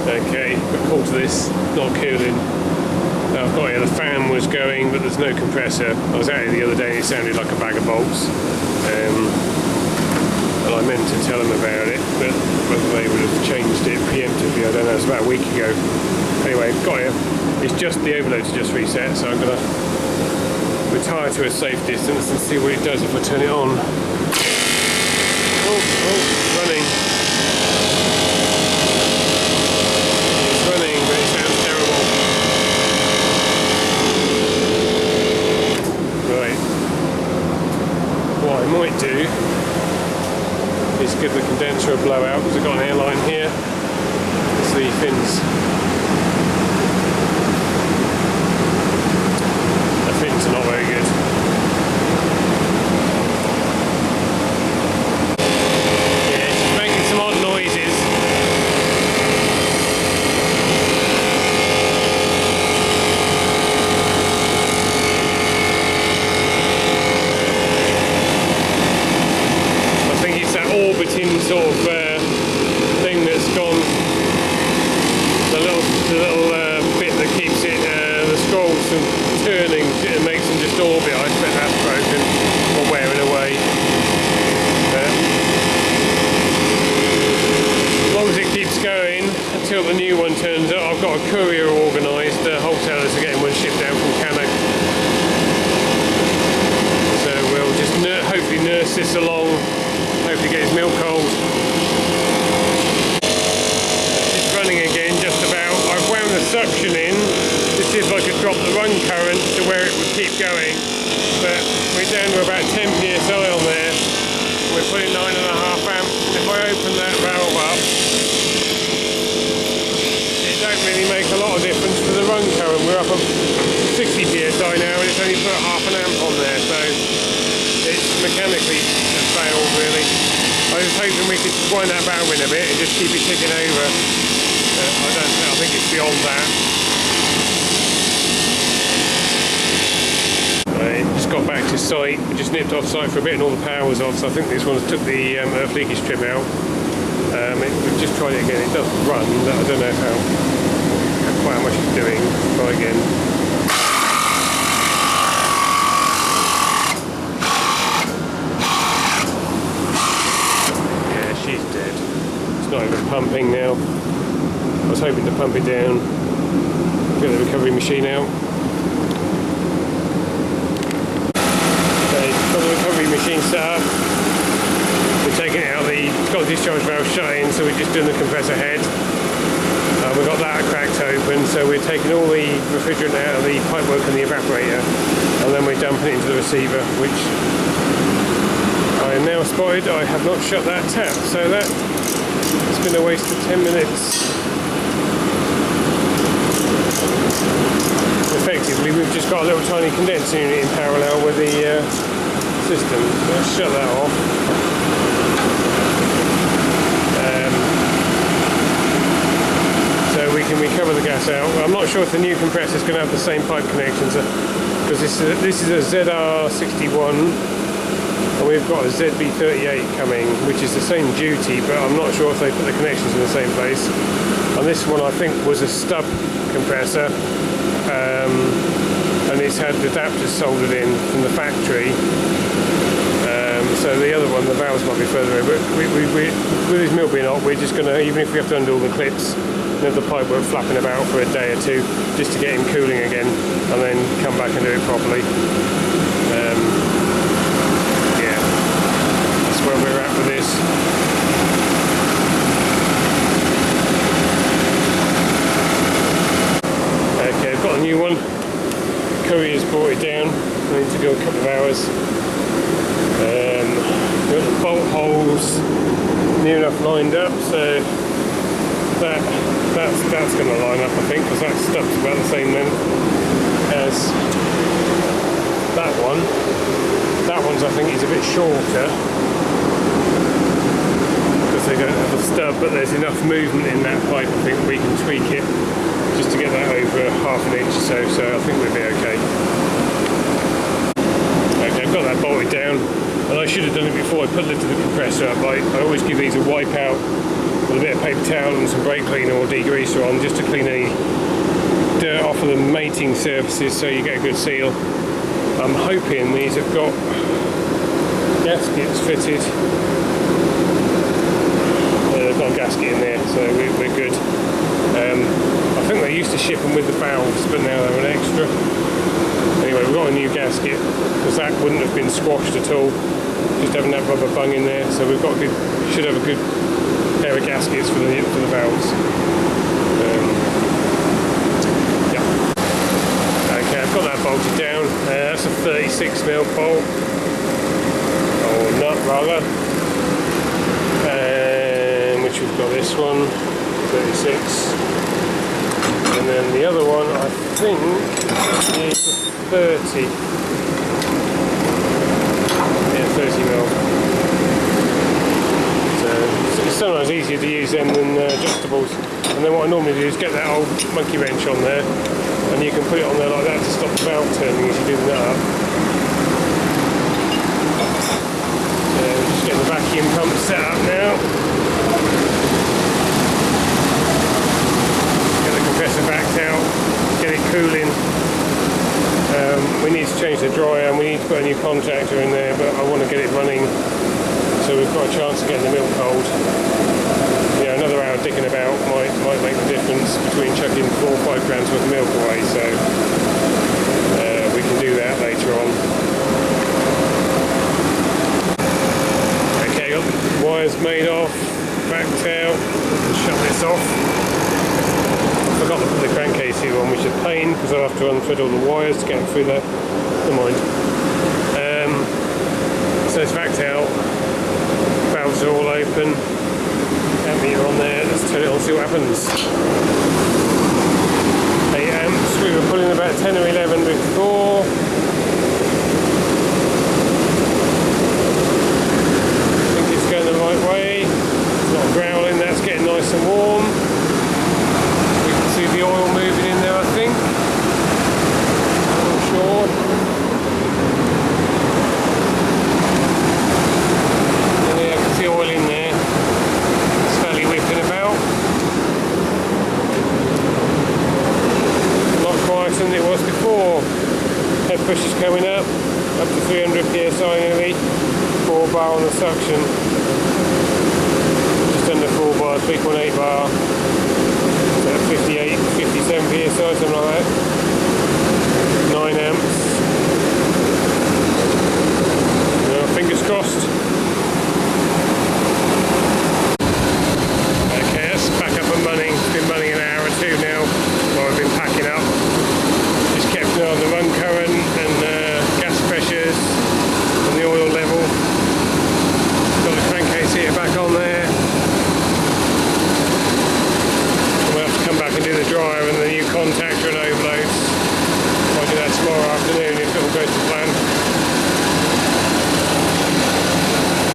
Okay, got called to this, not cooling. I've got here, the fan was going, but there's no compressor. I was out here the other day and it sounded like a bag of bolts. And I meant to tell them about it, but whether they would have changed it preemptively, I don't know. It's about a week ago. Anyway, got here. It's just the overload's just reset, so I'm going to retire to a safe distance and see what it does if I turn it on. Oh, running. It's running, but it sounds terrible. Right. What I might do is give the condenser a blowout, because I've got an airline here. It's the fins. The fins are not very good. Yeah, it's making some odd noises. Orbiting sort of thing that's gone, the little bit that keeps it, the scrolls from turning, it makes them just orbit. I expect that's broken or wearing away. As long as it keeps going until the new one turns up. I've got a courier organised, wholesalers are getting one shipped down from Canada. So we'll just hopefully nurse this along. Hopefully get his milk cold. It's running again just about. I've wound the suction in to see if I could drop the run current to where it would keep going, but we're down to about 10 psi on there. We're putting 9.5 amps. If I open that valve up, it don't really make a lot of difference for the run current. We're up at 60 psi now and it's only put half an amp on there, so it's mechanically failed really. I was hoping we could wind that valve in a bit and just keep it ticking over. I think it's beyond that. Right, just got back to site. We just nipped off site for a bit and all the power was off, so I think this one's took the earth leakage strip out. We've just tried it again. It does run. I don't know quite how much it's doing. Try again. Not even pumping now. I was hoping to pump it down, get the recovery machine out. Okay, got the recovery machine set up. We're taking it out, it's got the discharge valve shut in, so we're just doing the compressor head. We've got that cracked open, so we're taking all the refrigerant out of the pipework and the evaporator, and then we're dumping it into the receiver, which I am now spotted. I have not shut that tap, so that it's been a waste of 10 minutes. Effectively, we've just got a little tiny condenser unit in parallel with the system. Let's shut that off. So we can recover the gas out. I'm not sure if the new compressor is going to have the same pipe connections, because this is a ZR61. And we've got a ZB38 coming, which is the same duty, but I'm not sure if they put the connections in the same place. And this one I think was a stub compressor, and it's had adapters soldered in from the factory. So the other one, the valves might be further away, but with this mill being hot, we're just going to, even if we have to undo all the clips, have the pipework flapping about for a day or two, just to get him cooling again, and then come back and do it properly. Where we're at with this. Okay, I've got a new one. Courier's brought it down. I need to go a couple of hours. Got the bolt holes near enough lined up, so that's going to line up, I think, because that stub's about the same length as that one. That one's, I think, is a bit shorter. They don't have a stub, but there's enough movement in that pipe, I think we can tweak it just to get that over half an inch or so, I think we'll be okay. Okay, I've got that bolted down. And I should have done it before I put the compressor up. I always give these a wipe out with a bit of paper towel and some brake cleaner or degreaser on, just to clean any dirt off of the mating surfaces so you get a good seal. I'm hoping these have got gaskets fitted. They've got a gasket in there, so we're good. I think they used to ship them with the valves, but now they're an extra. Anyway, we've got a new gasket because that wouldn't have been squashed at all, just having that rubber bung in there. So we've got should have a good pair of gaskets for the valves. Yeah. Okay, I've got that bolted down. That's a 36mm bolt, or nut rather. Which we've got this one, 36. And then the other one, I think, is 30. Yeah, 30mm. So it's sometimes easier to use them than adjustables. And then what I normally do is get that old monkey wrench on there, and you can put it on there like that to stop the valve turning as you do the nut up. We're just getting the vacuum pump set up now. Compressor backed out, get it cooling. We need to change the dryer and we need to put a new contactor in there, but I want to get it running so we've got a chance of getting the milk cold. Yeah, another hour dicking about might make the difference between chucking 4 or 5 grams worth of milk away, so we can do that later on. Okay, got the wires made off, backed out, shut this off. I forgot to put the crankcase here on, which is a pain because I have to unthread all the wires to get through that. Never mind. So it's backed out, valves are all open, ammeter on there, let's turn it on, see what happens. 8 amps, we were pulling about 10 or 11 before. I think it's going the right way, it's not growling, that's getting nice and warm. See the oil moving in there, I think. Not sure. Yeah, I can see oil in there. It's fairly whipping about. Not quite as it was before. Head push is coming up to 300 psi nearly. 4 bar on the suction. Just under 4 bar, 3.8 bar. 58, 57 psi, something like that. 9 amps. Fingers crossed. Okay, that's back up and running. It's been running an hour or two now while I've been packing up. Just kept an eye on the run current and gas pressures and the oil level. Got the crankcase heater back on there. Come back and do the dryer and